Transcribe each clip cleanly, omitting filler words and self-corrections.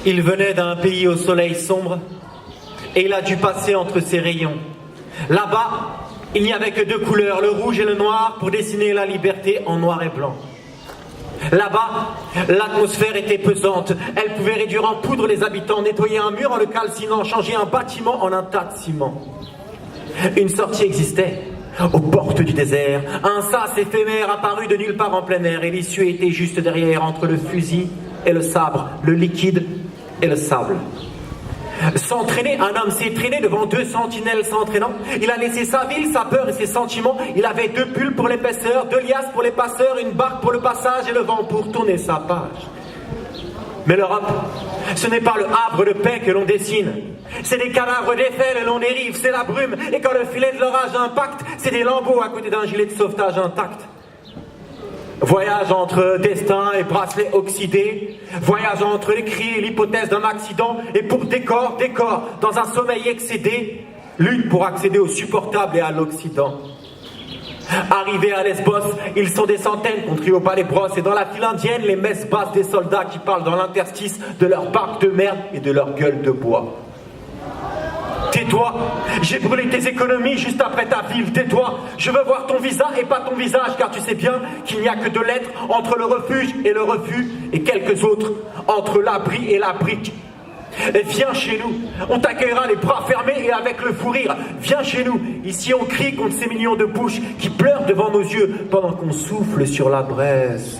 Il venait d'un pays au soleil sombre et il a dû passer entre ses rayons. Là-bas, il n'y avait que deux couleurs, le rouge et le noir, pour dessiner la liberté en noir et blanc. Là-bas, l'atmosphère était pesante. Elle pouvait réduire en poudre les habitants, nettoyer un mur en le calcinant, changer un bâtiment en un tas de ciment. Une sortie existait, aux portes du désert. Un sas éphémère apparu de nulle part en plein air, et l'issue était juste derrière, entre le fusil et le sabre, le liquide et le sable. S'entraîner, un homme s'est traîné devant deux sentinelles s'entraînant. Il a laissé sa ville, sa peur et ses sentiments. Il avait deux pulls pour l'épaisseur, deux liasses pour les passeurs, une barque pour le passage et le vent pour tourner sa page. Mais l'Europe, ce n'est pas le havre de paix que l'on dessine. C'est des cadavres défaits le long des rives, c'est la brume. Et quand le filet de l'orage impacte, c'est des lambeaux à côté d'un gilet de sauvetage intact. Voyage entre destin et bracelet oxydé. Voyage entre les cris et l'hypothèse d'un accident. Et pour décor, dans un sommeil excédé. Lutte pour accéder au supportable et à l'Occident. Arrivés à Lesbos, ils sont des centaines qu'on trie au palais Brosse. Et dans la file indienne, les messes basses des soldats qui parlent dans l'interstice de leur barque de merde et de leur gueule de bois. Tais-toi, j'ai brûlé tes économies juste après ta ville, tais-toi, je veux voir ton visa et pas ton visage, car tu sais bien qu'il n'y a que deux lettres entre le refuge et le refus, et quelques autres entre l'abri et la brique. Et viens chez nous, on t'accueillera les bras fermés et avec le fou rire. Viens chez nous, ici on crie contre ces millions de bouches qui pleurent devant nos yeux pendant qu'on souffle sur la braise.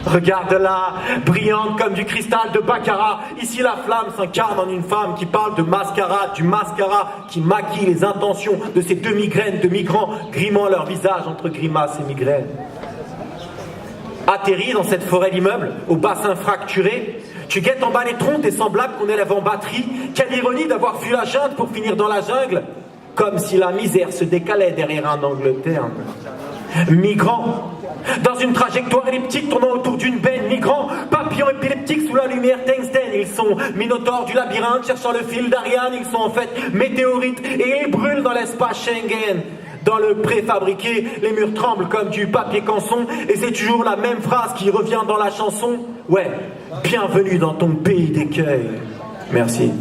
Regarde-la, brillante comme du cristal de baccarat. Ici la flamme s'incarne en une femme qui parle de mascarade, du mascara qui maquille les intentions de ces deux migraines de migrants, grimant leur visage entre grimaces et migraines. Atterri dans cette forêt d'immeubles, au bassin fracturé, tu guettes en bas les troncs tes semblables qu'on élève en batterie. Quelle ironie d'avoir fui la jungle pour finir dans la jungle, comme si la misère se décalait derrière un angle terne. Migrants, dans une trajectoire elliptique tournant autour d'une benne, migrants, papillons épileptiques sous la lumière tungstène. Ils sont minotaures du labyrinthe cherchant le fil d'Ariane. Ils sont en fait météorites et ils brûlent dans l'espace Schengen. Dans le préfabriqué, les murs tremblent comme du papier canson. Et c'est toujours la même phrase qui revient dans la chanson. Ouais, bienvenue dans ton pays d'écueil. Merci.